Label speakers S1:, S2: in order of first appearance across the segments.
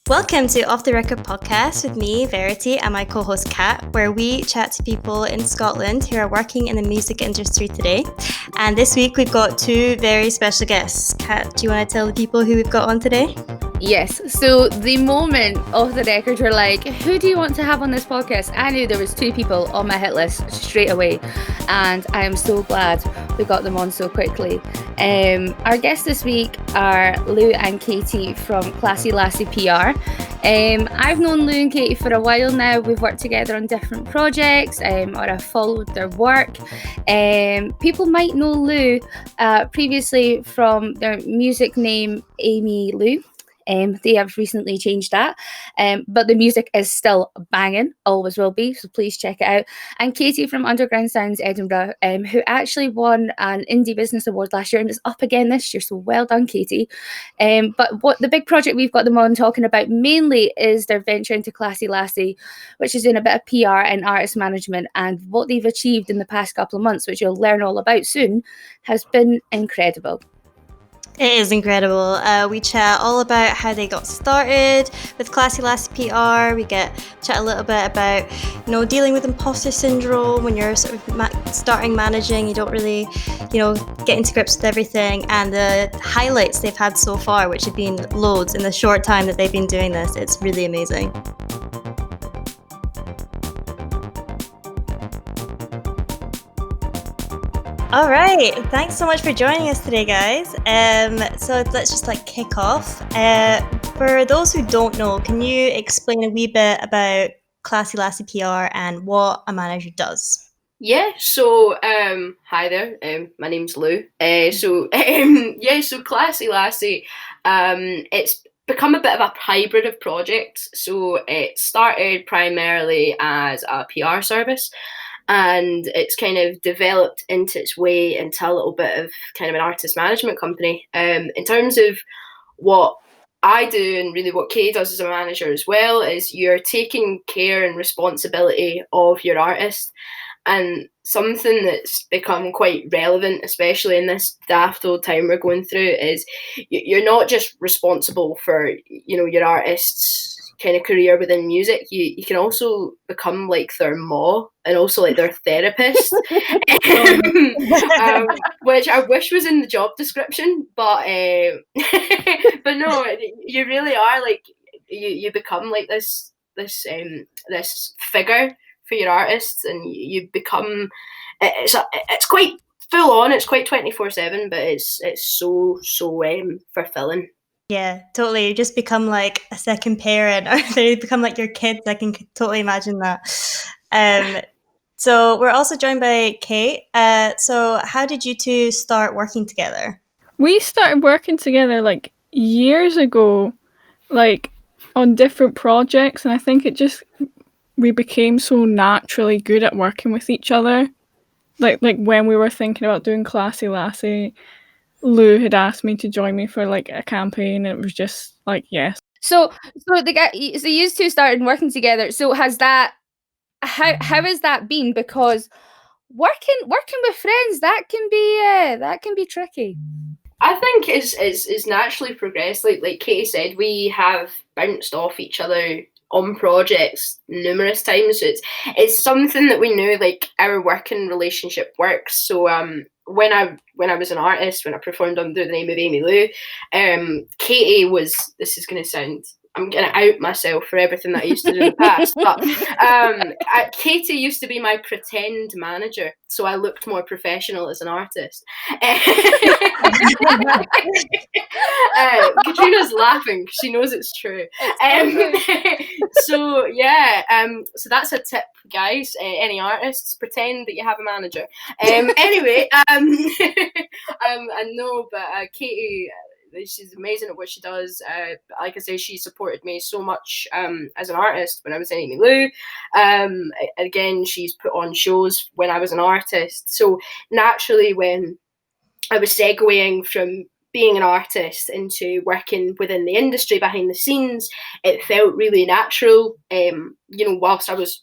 S1: Welcome to Off the Record Podcast with me, Verity, and my co-host Cat, where we chat to people in Scotland who are working in the music industry today. And this week we've got two very special guests. Cat, do you want to tell the people who we've got on today?
S2: Yes, so the moment Off the Record were like, who do you want to have on this podcast? I knew there was two people on my hit list straight away, and I am so glad we got them on so quickly. Our guests this week are Lou and Katie from Classy Lassy PR. I've known Lou and Katie for a while now. We've worked together on different projects, or I've followed their work. People might know Lou previously from their music name Amy Lou. They have recently changed that, but the music is still banging, always will be, so please check it out. And Katie from Underground Sounds Edinburgh, who actually won an Indie Business Award last year and is up again this year, so well done, Katie. But what the big project we've got them on talking about mainly is their venture into Classy Lassy, which is doing a bit of PR and artist management, and what they've achieved in the past couple of months, which you'll learn all about soon, has been incredible.
S1: It is incredible. We chat all about how they got started with Classy Lassy PR. We chat a little bit about, dealing with imposter syndrome when you're sort of starting managing. You don't really, get into grips with everything. And the highlights they've had so far, which have been loads in the short time that they've been doing this. It's really amazing. All right, thanks so much for joining us today, guys. So let's just kick off. For those who don't know, can you explain a wee bit about Classy Lassy PR and what a manager does?
S3: Yeah, so hi there, my name's Lou. So Classy Lassy, it's become a bit of a hybrid of projects. So it started primarily as a PR service, and it's kind of developed into its way into a little bit of kind of an artist management company. In terms of what I do and really what Kay does as a manager as well is you're taking care and responsibility of your artist. And something that's become quite relevant, especially in this daft old time we're going through, is you're not just responsible for, your artist's kind of career within music. You can also become like their ma and also like their therapist, which I wish was in the job description, but but no, you really are like you become like this figure for your artists, and you become it's quite full on. It's quite 24/7, but it's so fulfilling.
S1: Yeah, totally. You just become like a second parent, or they become like your kids. I can totally imagine that. So we're also joined by Kate. So how did you two start working together?
S4: We started working together years ago, on different projects, and I think we became so naturally good at working with each other. Like when we were thinking about doing Classy Lassy, Lou had asked me to join me for a campaign, and it was just yes.
S2: So you two started working together. So has that how has that been? Because working with friends, that can be tricky.
S3: I think it's naturally progressed. Like Katie said, we have bounced off each other on projects numerous times. So it's something that we knew, our working relationship works. So when I was an artist, when I performed under the name of Amy Lou, Katie was, this is going to sound, I'm going to out myself for everything that I used to do in the past, but Katie used to be my pretend manager, so I looked more professional as an artist. Katrina's laughing because she knows it's true. So that's a tip, guys. Any artists, pretend that you have a manager. Anyway, I know, but Katie, she's amazing at what she does. Like I say, she supported me so much as an artist when I was in Amy Lou. Again, she's put on shows when I was an artist. So naturally, when I was segueing from being an artist into working within the industry behind the scenes, it felt really natural. Whilst I was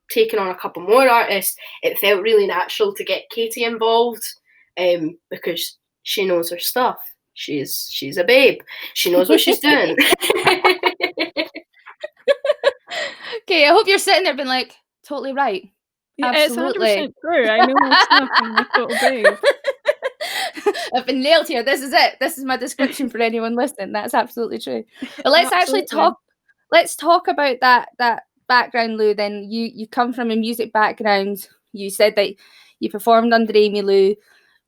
S3: taking on a couple more artists, it felt really natural to get Katie involved because she knows her stuff. She's a babe. She knows what she's doing.
S2: Okay, I hope you're sitting there being like, totally right.
S4: Yeah,
S2: Absolutely.
S4: it's 100% true. I know my stuff and my total babe.
S2: I've been nailed here. This is it. This is my description for anyone listening. That's absolutely true. But let's actually
S4: Absolutely.
S2: talk. Let's talk about that background, Lou. Then you come from a music background. You said that you performed under Amy Lou.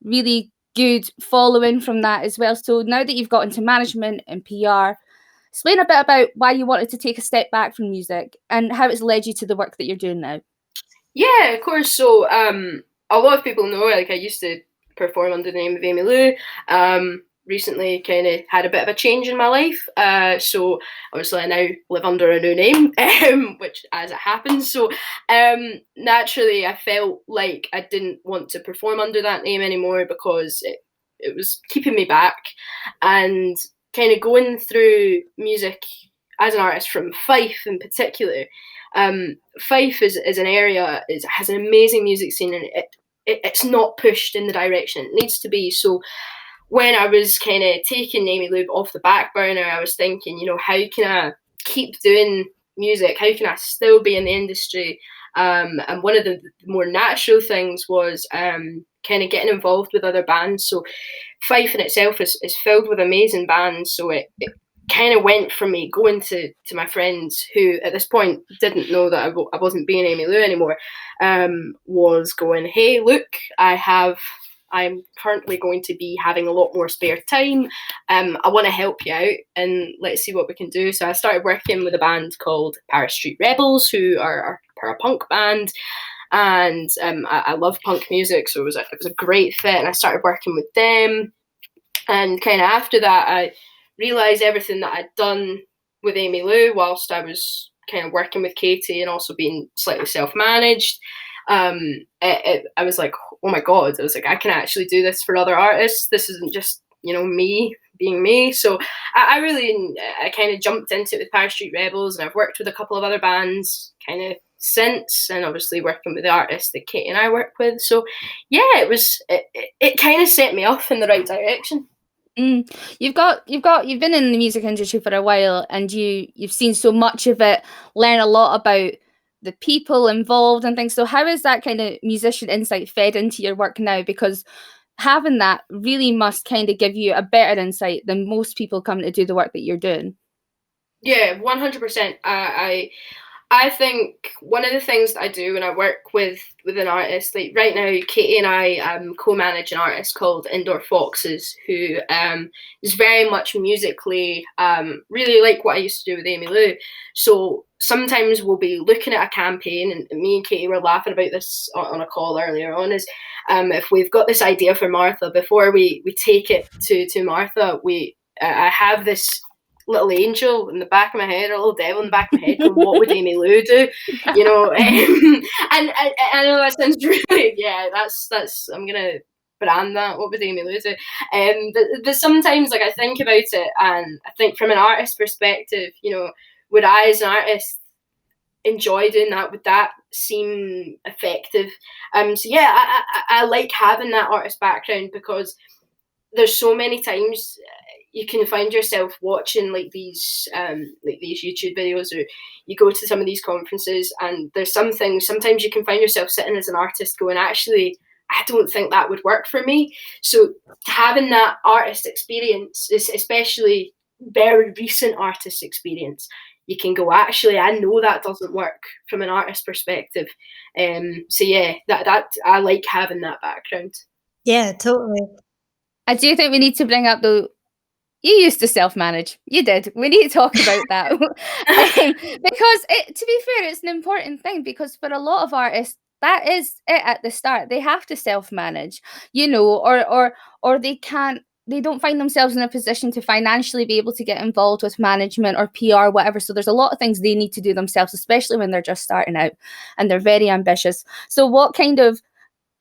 S2: Really good following from that as well. So now that you've got into management and PR, explain a bit about why you wanted to take a step back from music and how it's led you to the work that you're doing now.
S3: Yeah, of course. So a lot of people know, like, I used to perform under the name of Amy Lou. Recently kind of had a bit of a change in my life. So obviously I now live under a new name, which as it happens. So naturally I felt like I didn't want to perform under that name anymore because it was keeping me back. And kind of going through music as an artist from Fife in particular, Fife is an area, has an amazing music scene, and it's not pushed in the direction it needs to be. So when I was kind of taking Amy Lou off the back burner, I was thinking, how can I keep doing music? How can I still be in the industry? And one of the more natural things was kind of getting involved with other bands. So Fife in itself is filled with amazing bands. So it kind of went from me going to my friends who at this point didn't know that I wasn't being Amy Lou anymore, was going, hey, look, I'm currently going to be having a lot more spare time. I want to help you out and let's see what we can do. So I started working with a band called Paris Street Rebels, who are a punk band. And I love punk music, so it was a great fit. And I started working with them. And kind of after that, I realised everything that I'd done with Amy Lou whilst I was kind of working with Katie and also being slightly self-managed. I was like, oh my God, I was like, I can actually do this for other artists. This isn't just, me being me. So I kind of jumped into it with Paris Street Rebels, and I've worked with a couple of other bands kind of since, and obviously working with the artists that Katie and I work with. So yeah, it kind of set me off in the right direction.
S2: You've been in the music industry for a while, and you've seen so much of it, learn a lot about the people involved and things. So how is that kind of musician insight fed into your work now? Because having that really must kind of give you a better insight than most people coming to do the work that you're doing.
S3: Yeah, 100%. I think one of the things that I do when I work with an artist, like right now, Katie and I co-manage an artist called Indoor Foxes, who is very much musically really like what I used to do with Amy Lou. So sometimes we'll be looking at a campaign, and me and Katie were laughing about this on a call earlier on, is if we've got this idea for Martha, before we take it to Martha, I have this little angel in the back of my head, or a little devil in the back of my head, going, what would Amy Lou do? And I know that sounds really, that's I'm gonna brand that, what would Amy Lou do? But sometimes, like, I think about it, and I think from an artist perspective, would I as an artist enjoy doing that? Would that seem effective? So yeah, I like having that artist background, because there's so many times you can find yourself watching like these YouTube videos, or you go to some of these conferences, and there's some things, sometimes you can find yourself sitting as an artist going, actually, I don't think that would work for me. So having that artist experience, especially very recent artist experience, you can go, actually, I know that doesn't work from an artist perspective. So yeah, that I like having that background.
S1: Yeah, totally.
S2: I do think we need to bring up, though, you used to self-manage. You did. We need to talk about that. Because to be fair, it's an important thing, because for a lot of artists, that is it at the start. They have to self-manage, or they don't find themselves in a position to financially be able to get involved with management or PR, whatever. So there's a lot of things they need to do themselves, especially when they're just starting out and they're very ambitious. So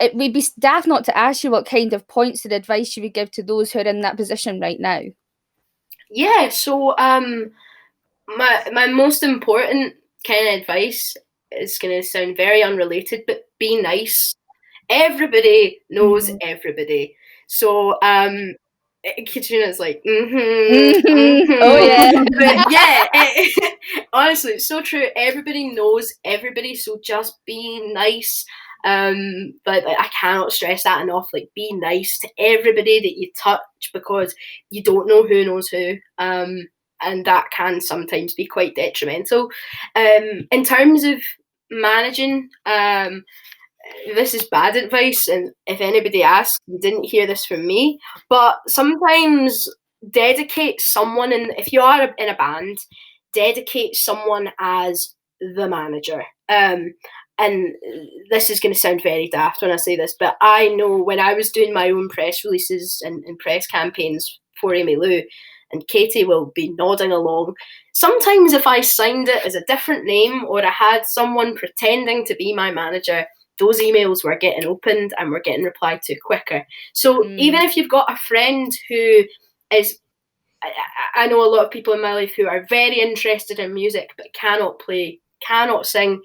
S2: it would be daft not to ask you what kind of points and advice you would give to those who are in that position right now.
S3: Yeah, so my most important kind of advice is going to sound very unrelated, but be nice. Everybody knows everybody. So Katrina's like,
S2: Oh yeah.
S3: But yeah, honestly, it's so true. Everybody knows everybody, so just be nice. But like, I cannot stress that enough. Like, be nice to everybody that you touch, because you don't know who knows who. And that can sometimes be quite detrimental. In terms of managing, this is bad advice, and if anybody asks, you didn't hear this from me, but sometimes dedicate someone, if you are in a band, dedicate someone as the manager. And this is going to sound very daft when I say this, but I know when I was doing my own press releases and press campaigns for Emmylou, and Katie will be nodding along, sometimes if I signed it as a different name, or I had someone pretending to be my manager, those emails were getting opened and were getting replied to quicker. So even if you've got a friend who is, I know a lot of people in my life who are very interested in music but cannot play, cannot sing,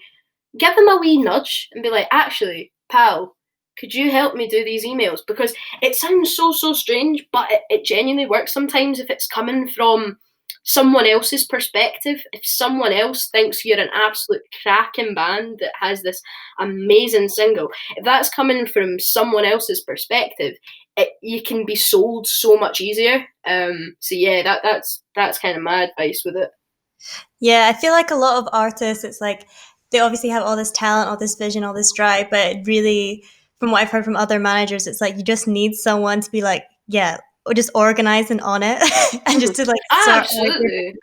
S3: give them a wee nudge and be like, actually, pal, could you help me do these emails? Because it sounds so strange, but it genuinely works sometimes if it's coming from someone else's perspective. If someone else thinks you're an absolute cracking band that has this amazing single, if that's coming from someone else's perspective, you can be sold so much easier. So yeah, that's kind of my advice with it.
S1: Yeah, I feel like a lot of artists, it's like they obviously have all this talent, all this vision, all this drive, but it really, from what I've heard from other managers, it's like you just need someone to be like, yeah, or just organized and on it, and just to like start.
S3: Absolutely.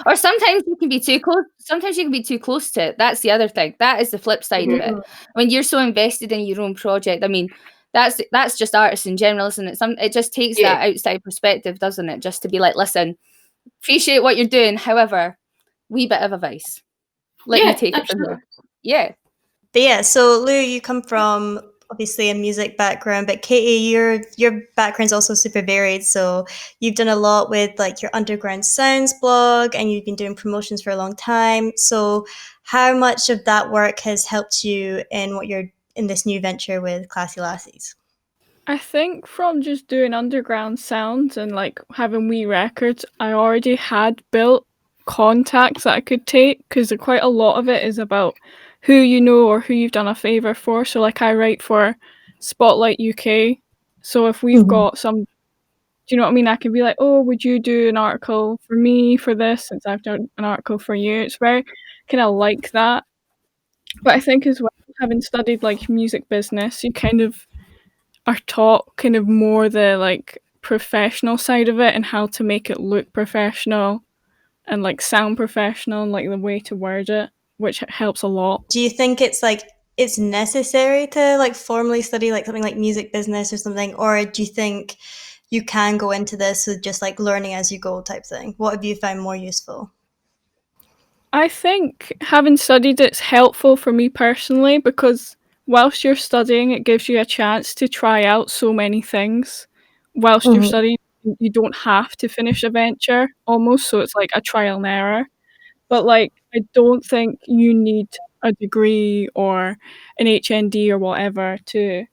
S2: Or sometimes you can be too close. Sometimes you can be too close to it. That's the other thing. That is the flip side of it. When you're so invested in your own project, I mean, that's just artists in general, isn't it? It just takes that outside perspective, doesn't it? Just to be like, listen, appreciate what you're doing. However, wee bit of advice. Let me take it from there. Yeah.
S1: But yeah, so Lou, you come from obviously a music background, but Katie, your background's also super varied. So you've done a lot with like your Underground Sounds blog, and you've been doing promotions for a long time. So how much of that work has helped you in what you're in this new venture with Classy Lassies?
S4: I think from just doing Underground Sounds and like having wee records, I already had built contacts that I could take, because quite a lot of it is about who you know or who you've done a favour for. So like I write for Spotlight UK, so if we've got some, do you know what I mean, I can be like, oh, would you do an article for me for this, since I've done an article for you. It's very kind of like that. But I think as well, having studied like music business, you kind of are taught kind of more the like professional side of it and how to make it look professional and like sound professional and like the way to word it, which helps a lot.
S1: Do you think it's like it's necessary to like formally study like something like music business or something, or do you think you can go into this with just like learning as you go type thing? What have you found more useful?
S4: I think having studied it's helpful for me personally, because whilst you're studying, it gives you a chance to try out so many things. Whilst you're studying, you don't have to finish a venture almost, so it's like a trial and error. But like, I don't think you need a degree or an HND or whatever to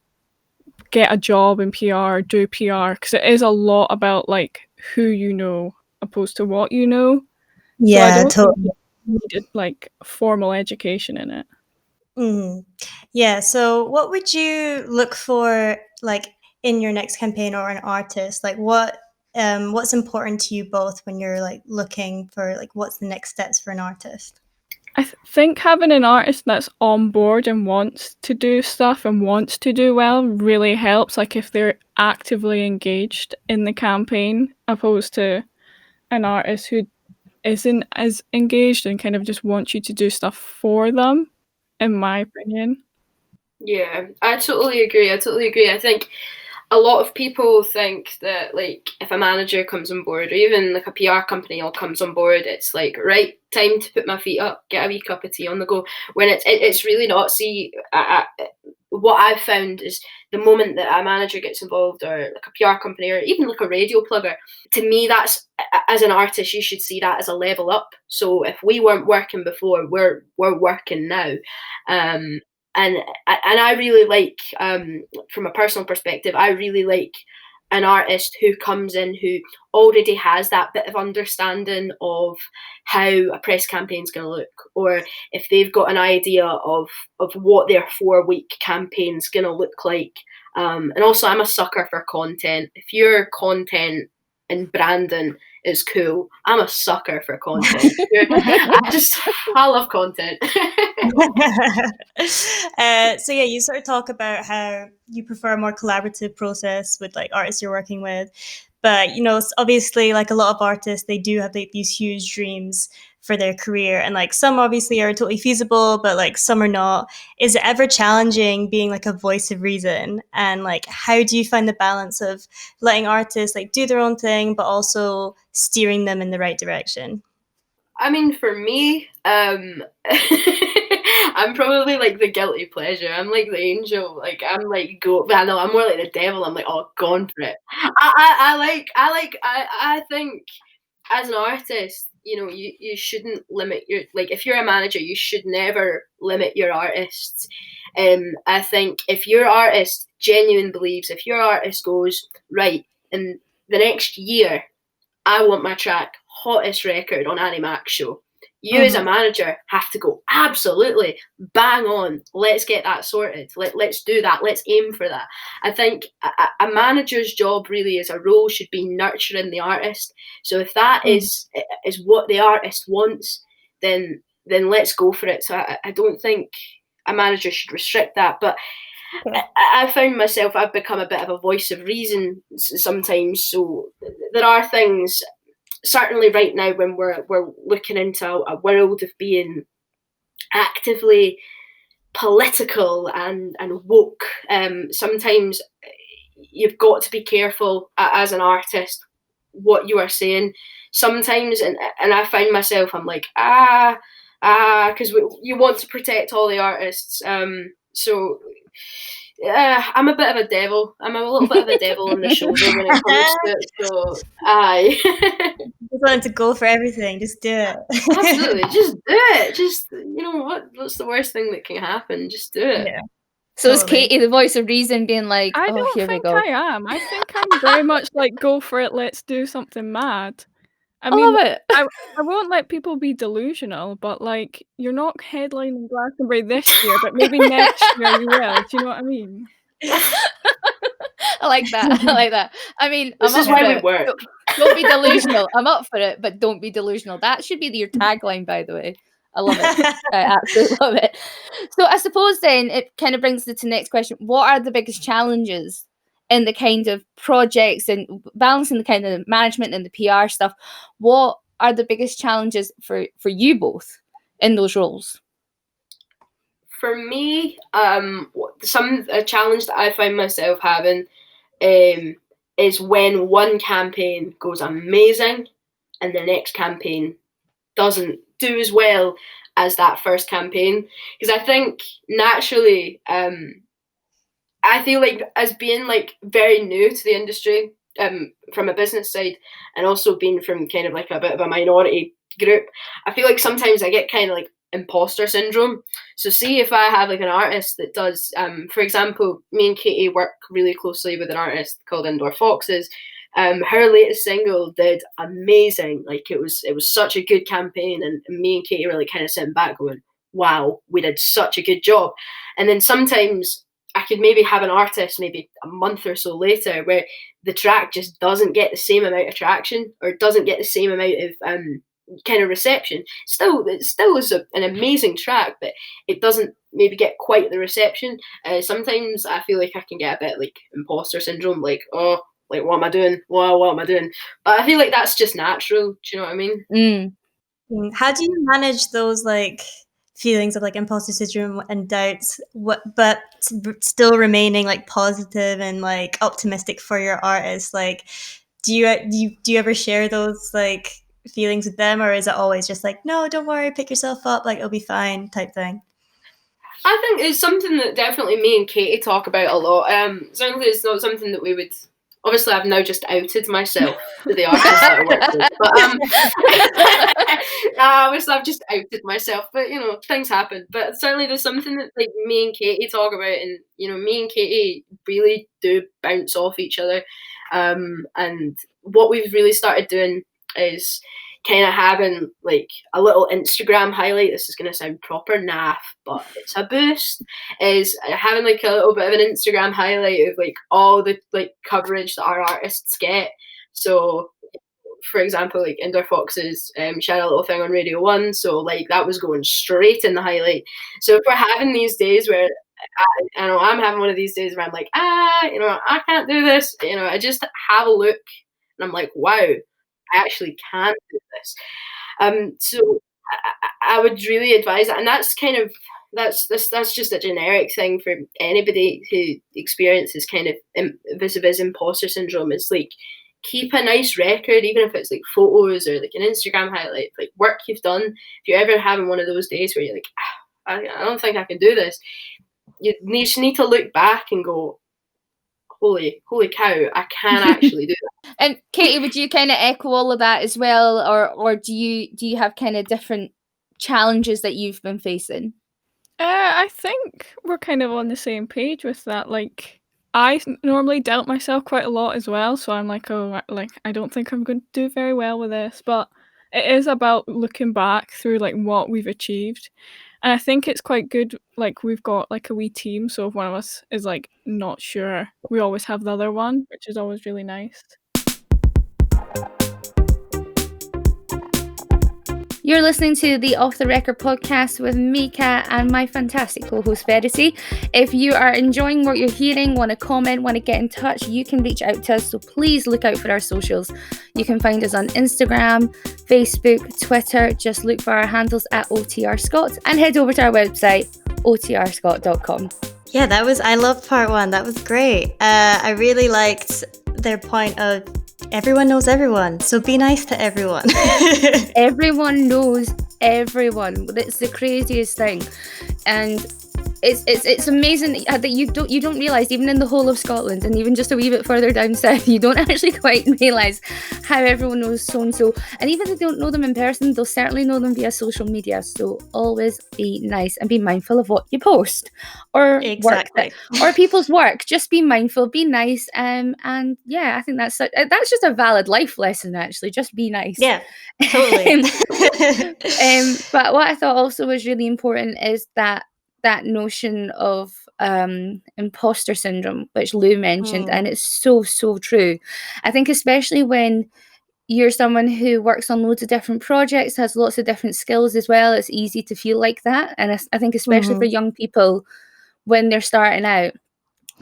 S4: get a job in PR or do PR, because it is a lot about like who you know opposed to what you know. So I don't think you needed like formal education in it.
S1: Yeah, so what would you look for like in your next campaign or an artist? Like what's important to you both when you're like looking for like what's the next steps for an artist?
S4: I think having an artist that's on board and wants to do stuff and wants to do well really helps. Like if they're actively engaged in the campaign, opposed to an artist who isn't as engaged and kind of just wants you to do stuff for them, in my opinion.
S3: Yeah, I totally agree. I think a lot of people think that like if a manager comes on board, or even like a PR company all comes on board, it's like, right, time to put my feet up, get a wee cup of tea on the go. When it's really not. See, what I've found is the moment that a manager gets involved, or like a PR company, or even like a radio plugger, to me that's, as an artist, you should see that as a level up. So if we weren't working before, we're working now. And I really like, from a personal perspective, I really like an artist who comes in who already has that bit of understanding of how a press campaign's going to look, or if they've got an idea of what their 4-week campaign's going to look like. And also, I'm a sucker for content. If your content and branding is cool, I'm a sucker for content. I love content.
S1: So yeah, you sort of talk about how you prefer a more collaborative process with like artists you're working with, but you know, obviously, like a lot of artists, they do have like these huge dreams for their career, and like some obviously are totally feasible, but like some are not. Is it ever challenging being like a voice of reason, and like how do you find the balance of letting artists like do their own thing but also steering them in the right direction?
S3: I mean, for me, I'm probably like the guilty pleasure. I'm like the angel. Like I'm like I know I'm more like the devil. I'm like, oh, gone for it. I think as an artist, you know, you shouldn't limit your, like, if you're a manager, you should never limit your artists. I think if your artist genuinely believes, if your artist goes, right, in the next year, I want my track hottest record on Annie Mac's show. You as a manager have to go, absolutely, bang on. Let's get that sorted. Let's do that. Let's aim for that. I think a manager's job really as a role should be nurturing the artist. So if that is what the artist wants, then let's go for it. So I don't think a manager should restrict that. But I found myself, I've become a bit of a voice of reason sometimes. So there are things, certainly right now when we're looking into a world of being actively political and woke, sometimes you've got to be careful as an artist what you are saying. Sometimes, and I find myself, I'm like, because you want to protect all the artists. So I'm a bit of a devil. I'm a little bit of a devil on the shoulder when it comes to it. So, aye.
S1: Just wanted to go for everything. Just do it.
S3: Absolutely. Just do it. Just, you know, what's the worst thing that can happen? Just do it.
S1: Yeah.
S2: So is Katie the voice of reason being like,
S4: I
S2: oh,
S4: don't
S2: here we
S4: think
S2: go?
S4: I am. I think I'm very much like, go for it, let's do something mad. I
S2: love
S4: mean,
S2: it.
S4: I won't let people be delusional, but like, you're not headlining Glastonbury this year, but maybe next year you will. Do you know what I mean?
S2: I like that. I like that. I mean,
S3: This is why we work.
S2: Don't be delusional. I'm up for it, but don't be delusional. That should be your tagline, by the way. I love it. I absolutely love it. So I suppose then it kind of brings us to the next question. What are the biggest challenges in the kind of projects and balancing the kind of management and the PR stuff? What are the biggest challenges for you both in those roles?
S3: For me, a challenge that I find myself having is when one campaign goes amazing and the next campaign doesn't do as well as that first campaign. Because I think naturally, I feel like as being like very new to the industry, from a business side, and also being from kind of like a bit of a minority group, I feel like sometimes I get kind of like imposter syndrome. So see if I have like an artist that does, for example, me and Katie work really closely with an artist called Indoor Foxes. Her latest single did amazing. Like it was such a good campaign, and me and Katie were like kind of sitting back going, wow, we did such a good job. And then sometimes I could maybe have an artist maybe a month or so later where the track just doesn't get the same amount of traction or doesn't get the same amount of kind of reception. It still is an amazing track, but it doesn't maybe get quite the reception. Sometimes I feel like I can get a bit like imposter syndrome, like, oh, like what am I doing? What am I doing? But I feel like that's just natural. Do you know what I mean?
S1: How do you manage those like feelings of like imposter syndrome and doubts, but still remaining like positive and like optimistic for your artists? Like, do you ever share those like feelings with them, or is it always just like, no, don't worry, pick yourself up, like it'll be fine type thing?
S3: I think it's something that definitely me and Katie talk about a lot. Certainly it's not something that we would obviously I've now just outed myself to the artist that I work with. But obviously I've just outed myself. But things happen. But certainly there's something that like me and Katie talk about, and me and Katie really do bounce off each other. And what we've really started doing is kind of having like a little Instagram highlight. This is going to sound proper naff, but it's a boost. Is having like a little bit of an Instagram highlight of like all the like coverage that our artists get. So, for example, like Indoor Foxes shared a little thing on Radio 1, so like that was going straight in the highlight. So if we're having these days where I know I'm having one of these days where I'm like, I can't do this. I just have a look and I'm like, wow, I actually can do this. So I would really advise that, and that's kind of that's just a generic thing for anybody who experiences kind of vis-a-vis imposter syndrome. It's like, keep a nice record, even if it's like photos or like an Instagram highlight, like work you've done. If you're ever having one of those days where you're like, I don't think I can do this, you just need to look back and go, holy cow, I can actually do that.
S2: And Katie, would you kind of echo all of that as well, or do you have kind of different challenges that you've been facing?
S4: I think we're kind of on the same page with that. Like, I normally doubt myself quite a lot as well, so I'm like, I don't think I'm going to do very well with this. But it is about looking back through like what we've achieved. And I think it's quite good, like we've got like a wee team, so if one of us is like not sure, we always have the other one, which is always really nice.
S2: You're listening to the Off the Record podcast with me, Kat, and my fantastic co-host, Verity. If you are enjoying what you're hearing, want to comment, want to get in touch, you can reach out to us, so please look out for our socials. You can find us on Instagram, Facebook, Twitter. Just look for our handles at OTR Scott and head over to our website, otrscott.com.
S1: Yeah, I loved part one. That was great. I really liked their point of everyone knows everyone, so be nice to everyone.
S2: Everyone knows everyone. It's the craziest thing, and it's amazing that you don't realise, even in the whole of Scotland and even just a wee bit further down south, you don't actually quite realise how everyone knows so and so. And even if they don't know them in person, they'll certainly know them via social media. So always be nice and be mindful of what you post or
S1: exactly
S2: or people's work. Just be mindful, be nice, and yeah, I think that's just a valid life lesson. Actually, just be nice.
S1: Yeah, totally.
S2: But what I thought also was really important is that notion of imposter syndrome, which Lou mentioned, and it's so true. I think especially when you're someone who works on loads of different projects, has lots of different skills as well, it's easy to feel like that. And I think especially for young people when they're starting out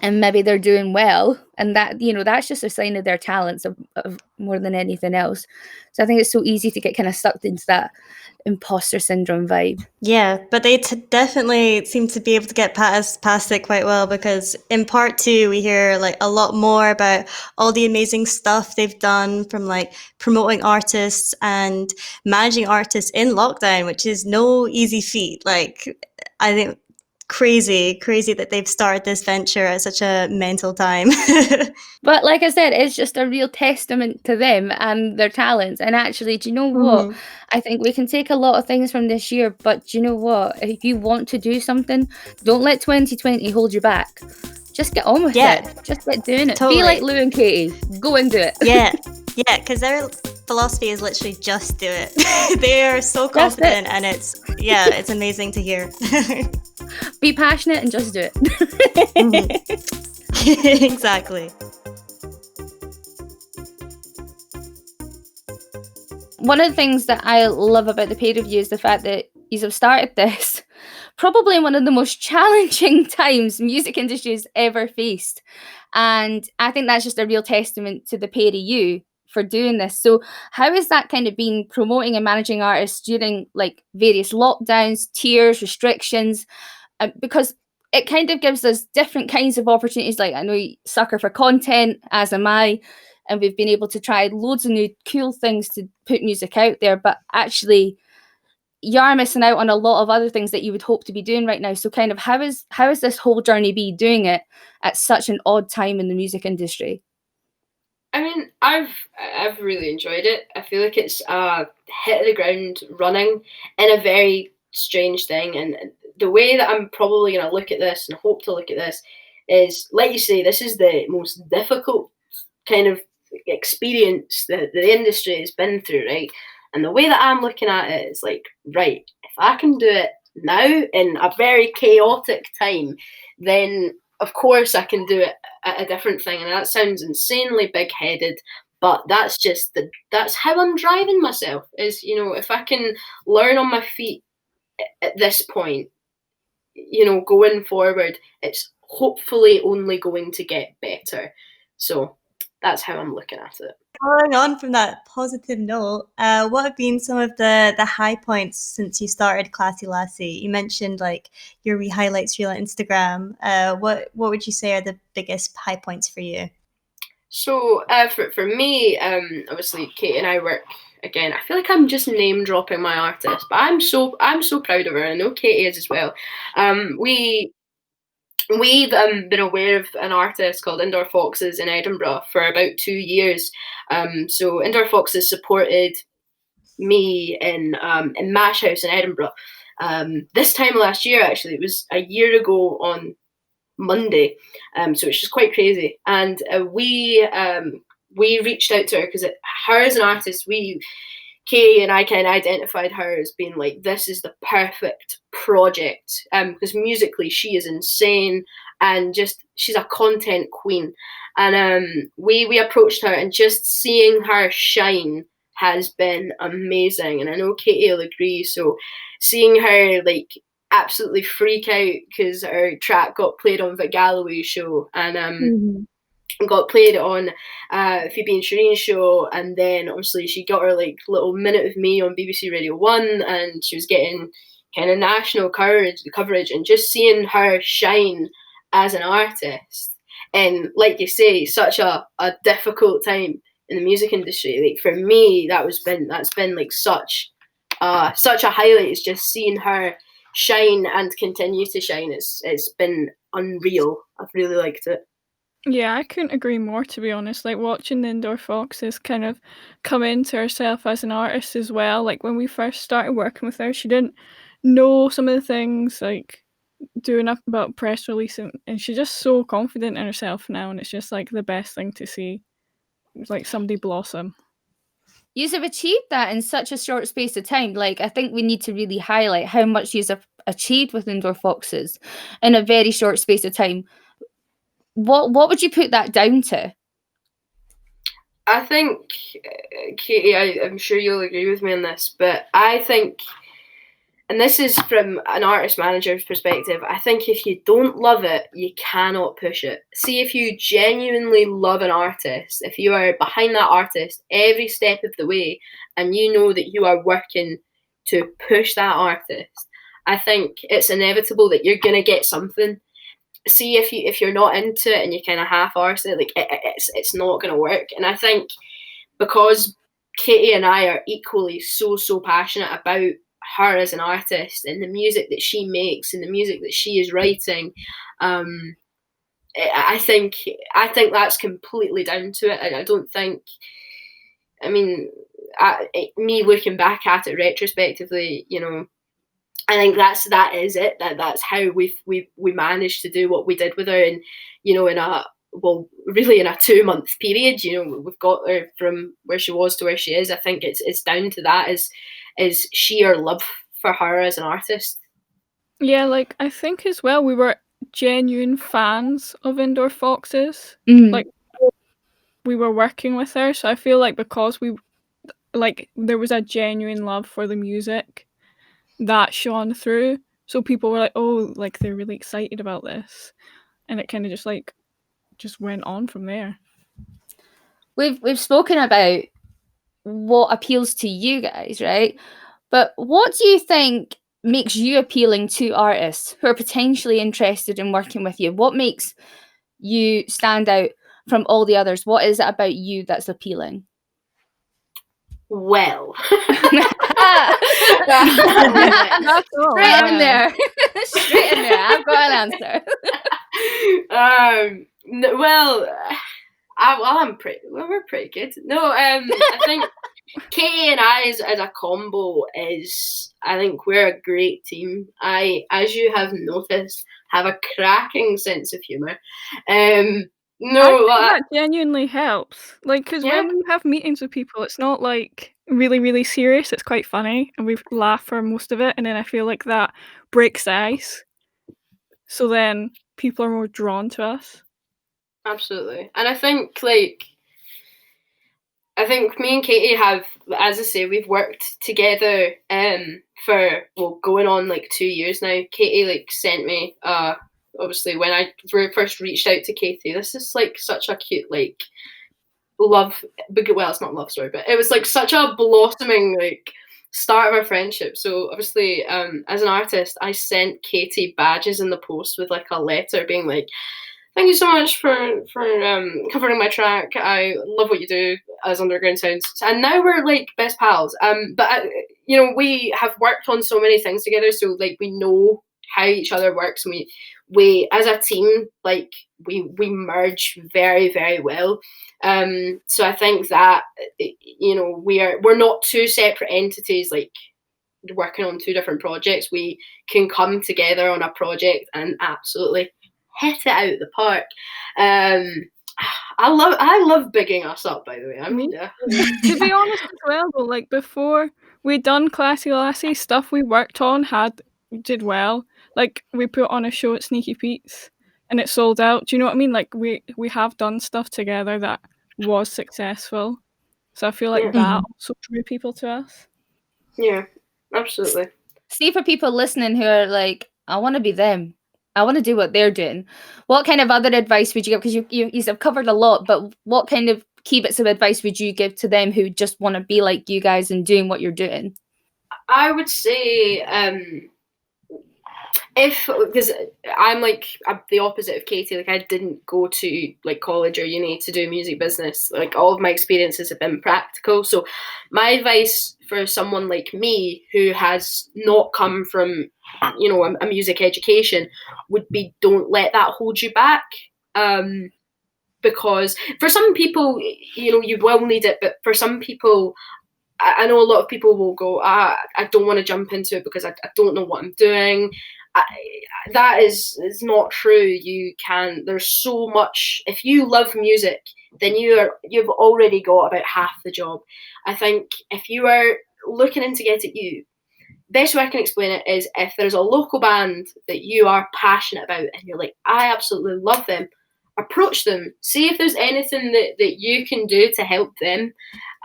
S2: and maybe they're doing well, and that that's just a sign of their talents of more than anything else. So I think it's so easy to get kind of sucked into that imposter syndrome vibe.
S1: Yeah, but they definitely seem to be able to get past it quite well, because in part 2 we hear like a lot more about all the amazing stuff they've done, from like promoting artists and managing artists in lockdown, which is no easy feat. Like, I think crazy that they've started this venture at such a mental time.
S2: But like I said, it's just a real testament to them and their talents. And actually, do you know what? I think we can take a lot of things from this year, but do you know what? If you want to do something, don't let 2020 hold you back. Just get on with it. Just get doing it.
S1: Totally.
S2: Be like Lou and Katie. Go and do it.
S1: Yeah, because their philosophy is literally just do it. They are so confident, and it's amazing to hear.
S2: Be passionate and just do it.
S1: Exactly.
S2: One of the things that I love about the pair of you is the fact that you have started this probably in one of the most challenging times music industry has ever faced. And I think that's just a real testament to the pair of you for doing this. So how has that kind of been, promoting and managing artists during like various lockdowns, tiers, restrictions? Because it kind of gives us different kinds of opportunities. Like, I know you sucker for content, as am I, and we've been able to try loads of new cool things to put music out there, but actually you are missing out on a lot of other things that you would hope to be doing right now. So kind of how is this whole journey be doing it at such an odd time in the music industry?
S3: I mean, I've really enjoyed it. I feel like it's hit the ground running in a very strange thing, and the way that I'm probably going to look at this and hope to look at this is, like you say, this is the most difficult kind of experience that the industry has been through, right? And the way that I'm looking at it is like, right, if I can do it now in a very chaotic time, then of course I can do it at a different thing. And that sounds insanely big-headed, but that's how I'm driving myself. Is, you know, if I can learn on my feet at this point, you know, going forward, it's hopefully only going to get better. So that's how I'm looking at it.
S1: Following on from that positive note, what have been some of the high points since you started Classy Lassy? You mentioned like your highlights reel on Instagram. What would you say are the biggest high points for you?
S3: So for me, obviously Katie and I work. Again, I feel like I'm just name dropping my artist, but I'm so proud of her. I know Katie is as well. We've been aware of an artist called Indoor Foxes in Edinburgh for about 2 years. So Indoor Foxes supported me in Mash House in Edinburgh. This time last year, actually, it was a year ago on Monday. So it's just quite crazy. And we reached out to her because her as an artist, Katie and I kind of identified her as being like, this is the perfect project, because musically she is insane and just she's a content queen. And we approached her, and just seeing her shine has been amazing. And I know Katie will agree. So seeing her like absolutely freak out because her track got played on Vic Galloway's show, and got played on Phoebe and Shireen's show, and then obviously she got her like little minute with me on BBC Radio 1, and she was getting kind of national coverage, and just seeing her shine as an artist, and like you say, such a difficult time in the music industry. Like for me, that's been like such a highlight. Is just seeing her shine and continue to shine. It's been unreal. I've really liked it.
S4: Yeah, I couldn't agree more, to be honest. Like, watching the Indoor Foxes kind of come into herself as an artist as well. Like, when we first started working with her, she didn't know some of the things, like doing up about press release, and she's just so confident in herself now, and it's just like the best thing to see. It's like somebody blossom.
S2: You have achieved that in such a short space of time. Like, I think we need to really highlight how much you have achieved with Indoor Foxes in a very short space of time. What would you put that down to?
S3: I think, Katie, I'm sure you'll agree with me on this, but I think, and this is from an artist manager's perspective, I think if you don't love it, you cannot push it. See, if you genuinely love an artist, if you are behind that artist every step of the way, and you know that you are working to push that artist, I think it's inevitable that you're going to get something. See, if you're not into it and you kind of half-arse it, like it's not going to work. And I think because Katie and I are equally so passionate about her as an artist and the music that she makes and the music that she is writing, I think that's completely down to it. And I don't think, I mean, me looking back at it retrospectively, you know, I think that is it. That's how we managed to do what we did with her, and you know, in a 2-month period. You know, we've got her from where she was to where she is. I think it's down to that is sheer love for her as an artist.
S4: Yeah, like I think as well we were genuine fans of Indoor Foxes. Like we were working with her, so I feel like because there was a genuine love for the music that shone through, so people were like, oh, like they're really excited about this, and it kind of just went on from there.
S2: We've spoken about what appeals to you guys, right? But what do you think makes you appealing to artists who are potentially interested in working with you? What makes you stand out from all the others? What is it about you that's appealing?
S3: Well,
S2: Straight in there. Straight in there. I've got an answer.
S3: Well, we're pretty good. No, I think Katie and I as a combo I think we're a great team. I, as you have noticed, have a cracking sense of humour.
S4: That genuinely helps. Like, because
S3: Yeah.
S4: when we have meetings with people, it's not like really, really serious. It's quite funny, and we laugh for most of it. And then I feel like that breaks the ice. So then people are more drawn to us.
S3: Absolutely, and I think me and Katie have, as I say, we've worked together for going on like 2 years now. Katie sent me obviously when I first reached out to Katie. This is like such a cute love. Well, it's not love story, but it was like such a blossoming start of our friendship. So obviously, as an artist, I sent Katie badges in the post with like a letter being like, thank you so much for covering my track. I love what you do as Underground Sounds. And now we're like best pals. But we have worked on so many things together, so like we know how each other works. And we as a team, like we merge very, very well. So I think that we're not two separate entities like working on two different projects. We can come together on a project and absolutely hit it out of the park. I love bigging us up, by the way. I mean,
S4: to be honest as well, though, like before we'd done Classy Lassy, stuff we worked on did well. Like we put on a show at Sneaky Pete's and it sold out. Do you know what I mean? Like we have done stuff together that was successful. So I feel like that also drew people to us.
S3: Yeah, absolutely.
S2: See, for people listening who are like, I want to be them, I want to do what they're doing, what kind of other advice would you give? Because you have covered a lot, but what kind of key bits of advice would you give to them who just want to be like you guys and doing what you're doing?
S3: I would say, because I'm like the opposite of Katie, like I didn't go to like college or uni to do music business. Like all of my experiences have been practical. So my advice for someone like me who has not come from a music education would be, don't let that hold you back. Because for some people, you will need it, but for some people, I know a lot of people will go, I don't want to jump into it because I don't know what I'm doing. That is not true. There's so much. If you love music, then you've already got about half the job. I think if you are looking into Get At You, best way I can explain it is if there's a local band that you are passionate about and you're like, I absolutely love them, approach them, see if there's anything that you can do to help them,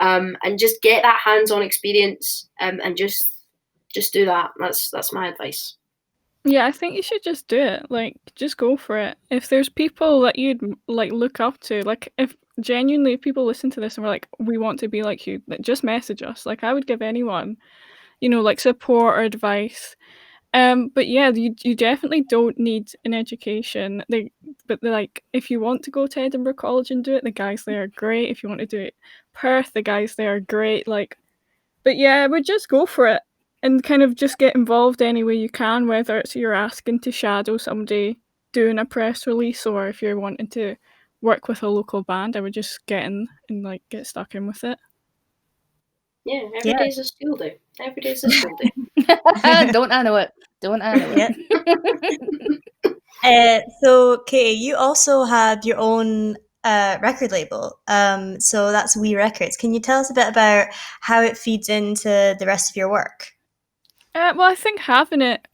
S3: and just get that hands-on experience, and just do that. That's my advice.
S4: Yeah, I think you should just do it. Like, just go for it. If there's people that you'd like look up to, like if genuinely people listen to this and we're like, we want to be like you, just message us. Like I would give anyone, like support or advice. But yeah, you definitely don't need an education. But like if you want to go to Edinburgh College and do it, the guys there are great. If you want to do it Perth, the guys there are great. Like, but yeah, I would just go for it. And kind of just get involved any way you can, whether it's you're asking to shadow somebody doing a press release or if you're wanting to work with a local band, I would just get in and like get stuck in with it.
S3: Yeah, every day's a school day. Every day's a school day.
S2: Don't I know it? Don't I know
S1: it? So, Katie, you also have your own record label. So that's We Records. Can you tell us a bit about how it feeds into the rest of your work?
S4: Well, I think having it,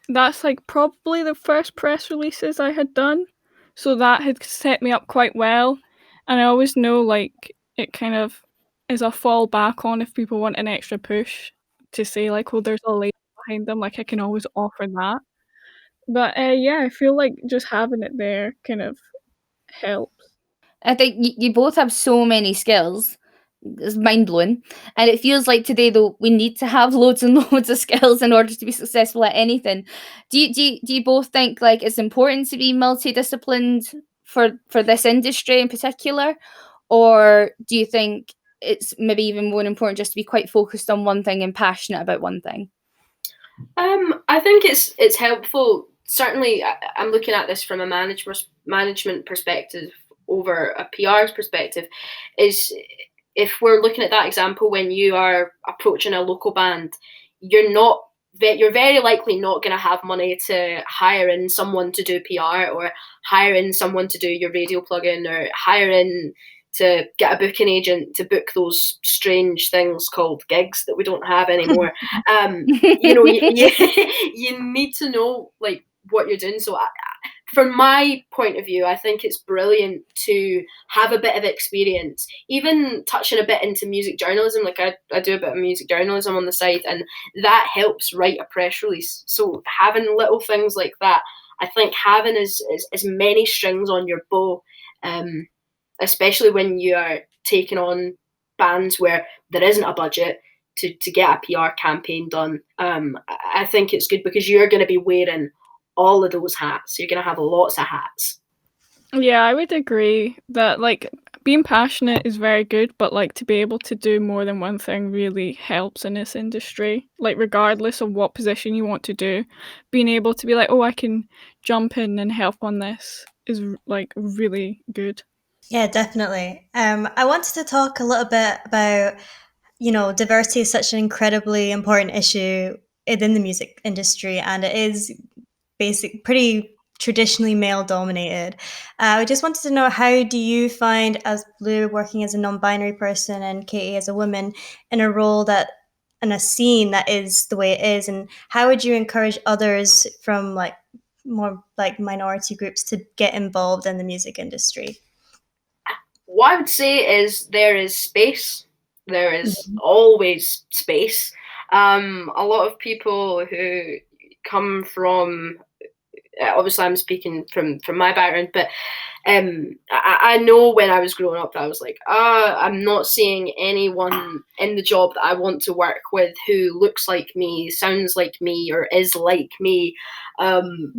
S4: that's like probably the first press releases I had done. So that had set me up quite well. And I always know like it kind of is a fall back on if people want an extra push to say like, oh, there's a label behind them. Like I can always offer that. But yeah, I feel like just having it there kind of helps.
S2: I think you both have so many skills. It's mind-blowing. And it feels like today, though, we need to have loads and loads of skills in order to be successful at anything. Do you both think like it's important to be multidisciplined for this industry in particular? Or do you think it's maybe even more important just to be quite focused on one thing and passionate about one thing?
S3: I think it's helpful. Certainly, I'm looking at this from a management perspective over a PR's perspective is, if we're looking at that example, when you are approaching a local band, you're very likely not going to have money to hire in someone to do PR, or hire in someone to do your radio plugin, or hire in to get a booking agent to book those strange things called gigs that we don't have anymore. You need to know like what you're doing. So from my point of view, I think it's brilliant to have a bit of experience, even touching a bit into music journalism. Like I do a bit of music journalism on the side, and that helps write a press release. So having little things like that, I think having as many strings on your bow, especially when you are taking on bands where there isn't a budget to get a PR campaign done, I think it's good, because you're going to be wearing all of those hats. You're going to have lots of hats.
S4: Yeah, I would agree that like being passionate is very good, but like to be able to do more than one thing really helps in this industry. Like regardless of what position you want to do, being able to be like, oh, I can jump in and help on this is like really good.
S1: Yeah, definitely. I wanted to talk a little bit about, diversity is such an incredibly important issue within the music industry, and it is pretty traditionally male dominated. I just wanted to know, how do you find, as Blue, working as a non-binary person and Katie as a woman, in a role that, in a scene that is the way it is, and how would you encourage others from like more like minority groups to get involved in the music industry?
S3: What I would say is there is space. There is always space. A lot of people who come from, obviously I'm speaking from my background, but I know when I was growing up that I was like, I'm not seeing anyone in the job that I want to work with who looks like me, sounds like me, or is like me. And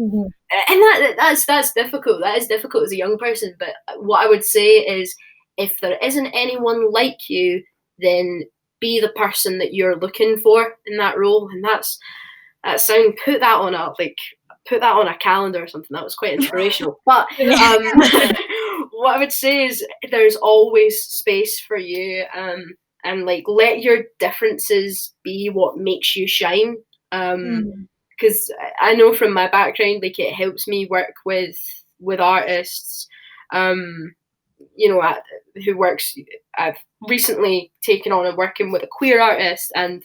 S3: that's difficult. That is difficult as a young person. But what I would say is, if there isn't anyone like you, then be the person that you're looking for in that role. And put that on a calendar or something. That was quite inspirational. But what I would say is there's always space for you, and like let your differences be what makes you shine. Because I know from my background, like it helps me work with artists, who works. I've recently taken on and working with a queer artist, and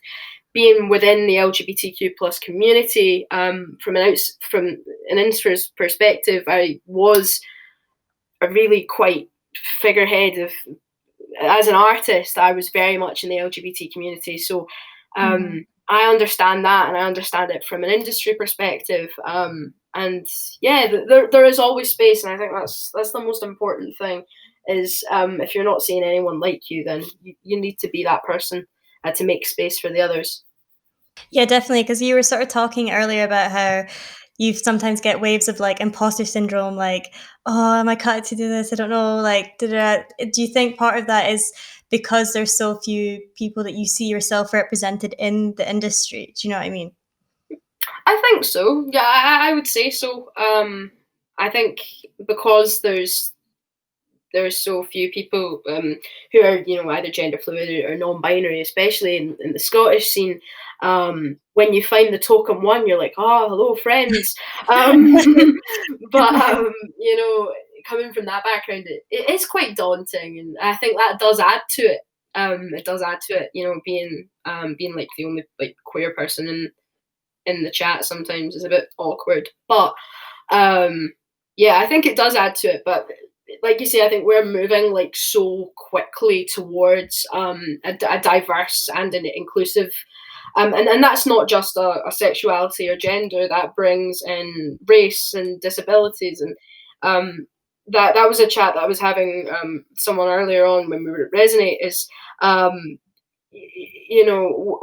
S3: being within the LGBTQ plus community, from an instra's perspective, I was a really quite figurehead of, as an artist, I was very much in the LGBT community. So I understand that, and I understand it from an industry perspective. And yeah, there is always space, and I think that's the most important thing. Is if you're not seeing anyone like you, then you need to be that person to make space for the others.
S1: Yeah, definitely, because you were sort of talking earlier about how you sometimes get waves of like imposter syndrome, like, oh, am I cut to do this? I don't know, like, do you think part of that is because there's so few people that you see yourself represented in the industry? Do you know what I mean?
S3: I think so. Yeah, I would say so. I think because there's so few people who are, either gender fluid or non-binary, especially in the Scottish scene. When you find the token one, you're like, oh, hello, friends. But coming from that background, it is quite daunting, and I think that does add to it. It does add to it, being like the only like queer person in the chat sometimes is a bit awkward. But yeah, I think it does add to it. But like you say, I think we're moving like so quickly towards a diverse and an inclusive, and that's not just a sexuality or gender. That brings in race and disabilities, and that was a chat that I was having someone earlier on when we were at Resonate. Is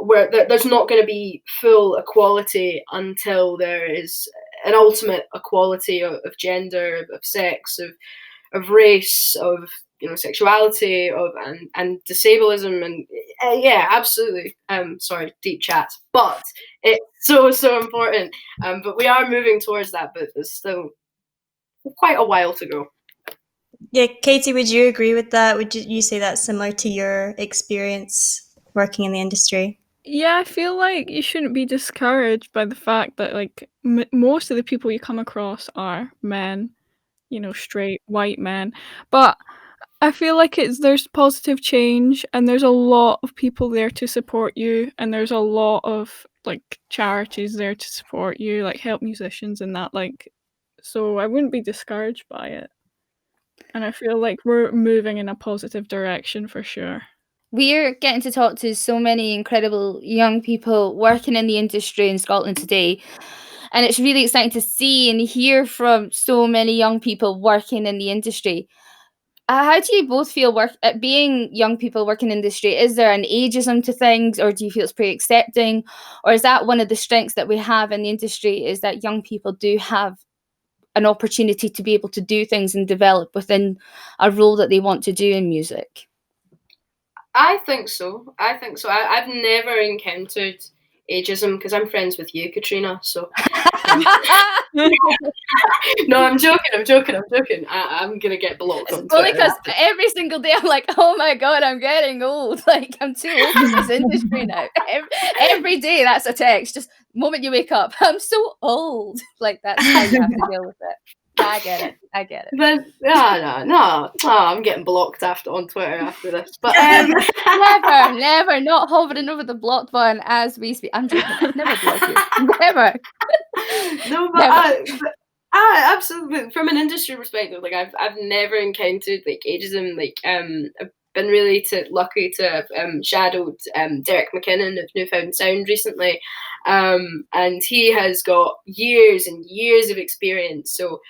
S3: where there's not going to be full equality until there is an ultimate equality of gender, of sex, of race, of sexuality, and disableism, and yeah, absolutely. Sorry, deep chat, but it's so important. But we are moving towards that, but there's still quite a while to go.
S1: Yeah, Katie, would you agree with that? Would you say that's similar to your experience working in the industry?
S4: Yeah, I feel like you shouldn't be discouraged by the fact that like most of the people you come across are men, straight white men. But I feel like there's positive change and there's a lot of people there to support you and there's a lot of like charities there to support you, like help musicians and that so I wouldn't be discouraged by it. And I feel like we're moving in a positive direction for sure.
S2: We're getting to talk to so many incredible young people working in the industry in Scotland today. And it's really exciting to see and hear from so many young people working in the industry. How do you both feel being young people working in the industry? Is there an ageism to things, or do you feel it's pretty accepting? Or is that one of the strengths that we have in the industry, is that young people do have an opportunity to be able to do things and develop within a role that they want to do in music?
S3: I think so. I've never encountered ageism because I'm friends with you, Katrina. So no, I'm joking. I'm gonna get blocked on
S2: Only
S3: Twitter.
S2: because every single day I'm like, oh my god, I'm getting old. Like, I'm too old for this industry now. Every day that's a text. Just the moment you wake up, I'm so old. Like, that's how you have to deal with it. I get it.
S3: But no, I'm getting blocked on Twitter after this. But
S2: never, not hovering over the blocked button as we speak. I'm joking. I've never blocked you. Never.
S3: No, but absolutely. From an industry perspective, like I've never encountered like ageism. Like I've been really lucky to have shadowed Derek McKinnon of Newfound Sound recently, and he has got years and years of experience. So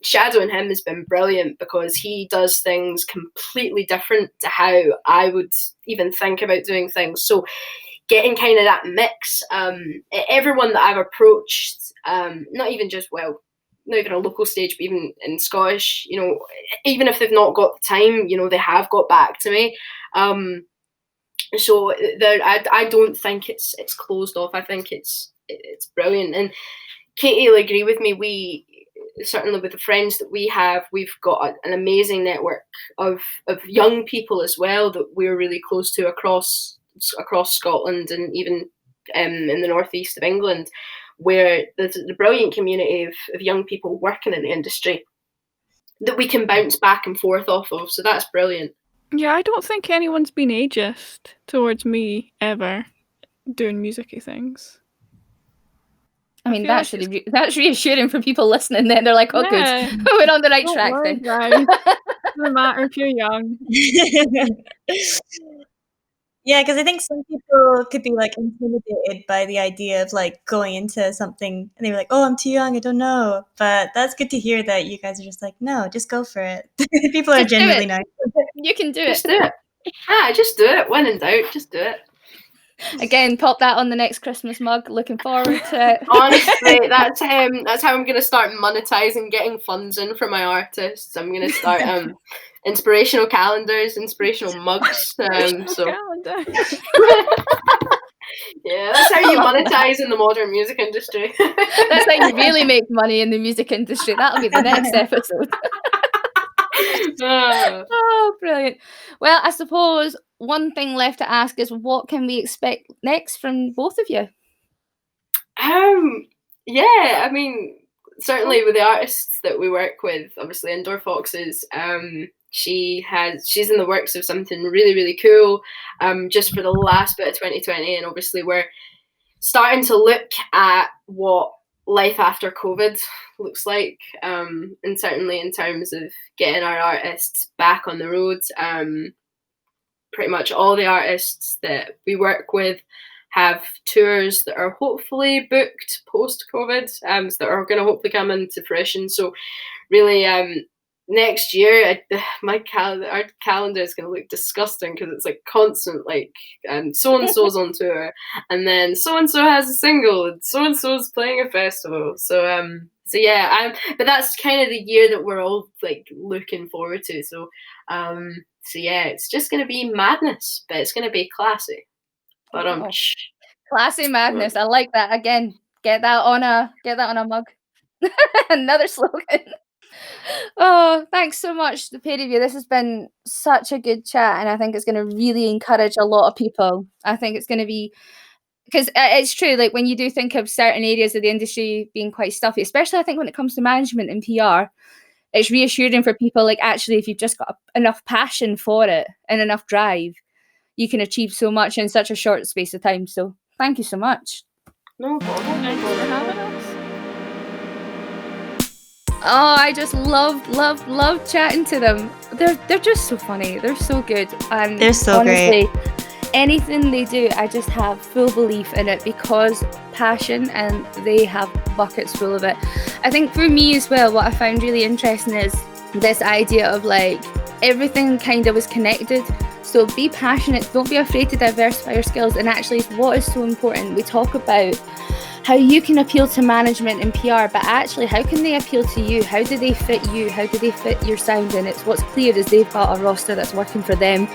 S3: shadowing him has been brilliant because he does things completely different to how I would even think about doing things. So getting kind of that mix, everyone that I've approached, not even a local stage, but even in Scottish, even if they've not got the time, they have got back to me. So I don't think it's closed off. I think it's brilliant. And Katie will agree with me. We certainly, with the friends that we have, we've got an amazing network of young people as well that we're really close to across Scotland and even in the northeast of England, where there's a brilliant community of young people working in the industry that we can bounce back and forth off of. So that's brilliant.
S4: Yeah, I don't think anyone's been ageist towards me ever doing musicy things.
S2: I mean, that's reassuring for people listening. Then they're like, "Oh,
S4: Yeah.
S2: good, we're on the right
S4: Don't
S2: track."
S4: worry,
S2: Then
S4: guys. Doesn't matter if you're young.
S1: Yeah, because I think some people could be like intimidated by the idea of like going into something and they were like, oh, I'm too young, I don't know. But that's good to hear that you guys are just like, no, just go for it. People are genuinely nice.
S2: You can do
S3: Just
S2: it.
S3: do it. Just do it. When in doubt, just do it.
S2: Again, pop that on the next Christmas mug. Looking forward to it.
S3: Honestly, that's how I'm gonna start monetizing, getting funds in for my artists. I'm gonna start inspirational calendars, inspirational mugs.
S4: Calendar.
S3: Yeah, that's how you monetize in the modern music industry.
S2: That's how you really make money in the music industry. That'll be the next episode. Oh, brilliant. Well, I suppose one thing left to ask is, what can we expect next from both of you?
S3: Yeah, I mean, certainly with the artists that we work with, obviously Indoor Foxes, she's in the works of something really, really cool, just for the last bit of 2020, and obviously we're starting to look at what life after COVID looks like, and certainly in terms of getting our artists back on the road. Pretty much all the artists that we work with have tours that are hopefully booked post-COVID, so that are going to hopefully come into fruition. So really, next year, our calendar is going to look disgusting because it's like constant, like, so and so's on tour, and then so and so has a single, and so is playing a festival. So yeah, but that's kind of the year that we're all like looking forward to. So yeah, it's just going to be madness, but it's going to be classy. But
S2: classy madness. I like that. Again, get that on a mug. Another slogan. Oh, thanks so much, the pair of you. This has been such a good chat, and I think it's going to really encourage a lot of people. I think it's going to be, because it's true, like when you do think of certain areas of the industry being quite stuffy, especially I think when it comes to management and PR, it's reassuring for people, like actually if you've just got enough passion for it and enough drive, you can achieve so much in such a short space of time. So thank you so much.
S3: No problem.
S4: Thanks for having us.
S2: Oh, I just love chatting to them. They're just so funny. They're so good. And
S1: They're so
S2: honestly, anything they do, I just have full belief in it because passion, and they have buckets full of it. I think for me as well, what I found really interesting is this idea of like everything kind of was connected. So be passionate, don't be afraid to diversify your skills. And actually what is so important, we talk about how you can appeal to management and PR, but actually how can they appeal to you? How do they fit you? How do they fit your sound? And it's what's clear is they've got a roster that's working for them,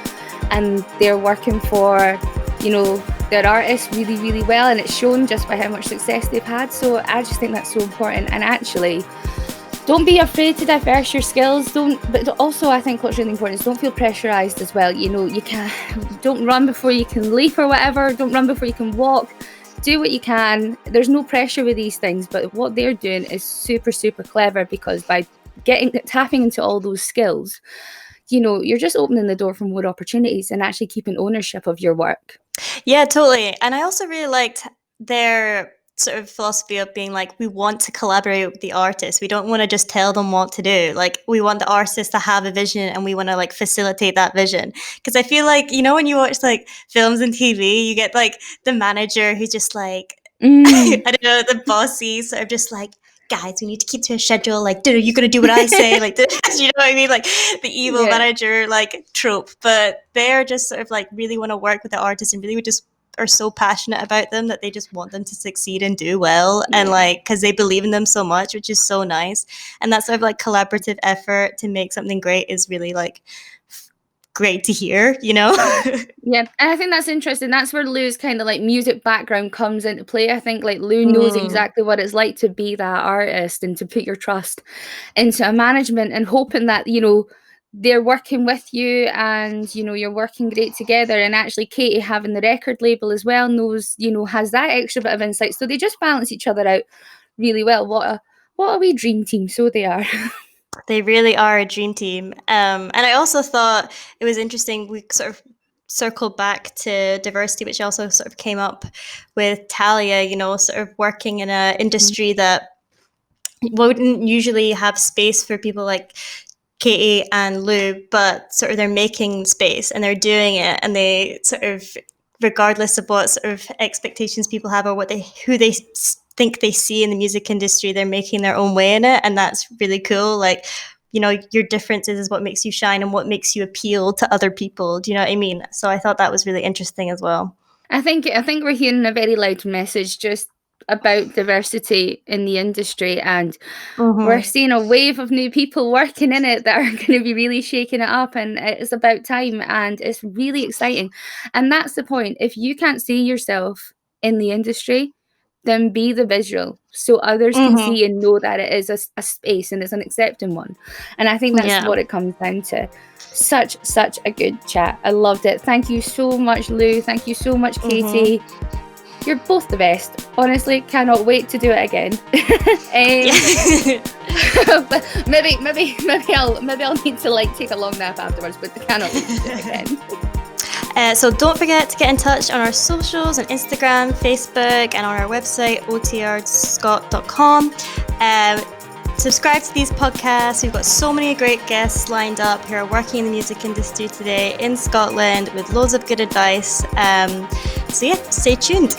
S2: and they're working for, you know, their artists really, really well, and it's shown just by how much success they've had. So I just think that's so important. And actually, don't be afraid to diverse your skills. But also I think what's really important is don't feel pressurized as well. You know, don't run before you can leap or whatever. Don't run before you can walk. Do what you can. There's no pressure with these things, but what they're doing is super, super clever, because by tapping into all those skills, you know, you're just opening the door for more opportunities and actually keeping ownership of your work.
S1: Yeah, totally. And I also really liked their sort of philosophy of being like, we want to collaborate with the artists. We don't want to just tell them what to do. Like, we want the artists to have a vision, and we want to like facilitate that vision. Because I feel like, you know, when you watch like films and TV, you get like the manager who's just like, I don't know, the bossy sort of just like, guys, we need to keep to a schedule. Like, dude, you're going to do what I say. Like, you know what I mean? Like the evil manager, like trope. But they're just sort of like really want to work with the artists, and really just are so passionate about them that they just want them to succeed and do well. And like, because they believe in them so much, which is so nice. And that sort of like collaborative effort to make something great is really like great to hear, you know?
S2: Yeah, and I think that's interesting. That's where Lou's kind of like music background comes into play. I think like Lou knows exactly what it's like to be that artist and to put your trust into a management, and hoping that, you know, they're working with you and, you know, you're working great together. And actually Katie, having the record label as well, knows, you know, has that extra bit of insight. So they just balance each other out really well. What a wee dream team. So they are.
S1: They really are a dream team. And I also thought it was interesting, we sort of circled back to diversity, which also sort of came up with Talia, you know, sort of working in an industry that wouldn't usually have space for people like Katie and Lou, but sort of they're making space and they're doing it, and they sort of, regardless of what sort of expectations people have or who they think they see in the music industry, they're making their own way in it. And that's really cool. Like, you know, your differences is what makes you shine and what makes you appeal to other people. Do you know what I mean? So I thought that was really interesting as well.
S2: I think we're hearing a very loud message just about diversity in the industry, and we're seeing a wave of new people working in it that are going to be really shaking it up, and it's about time, and it's really exciting. And that's the point. If you can't see yourself in the industry, then be the visual so others can see and know that it is a space and it's an accepting one. And I think that's what it comes down to. Such a good chat. I loved it. Thank you so much, Lou. Thank you so much, Katie. You're both the best. Honestly, cannot wait to do it again. But maybe I'll need to like take a long nap afterwards, but I cannot wait to do it again.
S1: So don't forget to get in touch on our socials on Instagram, Facebook, and on our website, otrscott.com. Subscribe to these podcasts. We've got so many great guests lined up who are working in the music industry today in Scotland with loads of good advice. So yeah, stay tuned.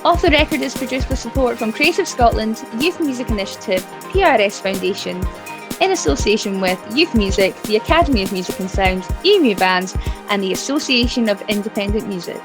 S2: Off the Record is produced with support from Creative Scotland, Youth Music Initiative, PRS Foundation, in association with Youth Music, the Academy of Music and Sound, EmuBands, and the Association of Independent Music.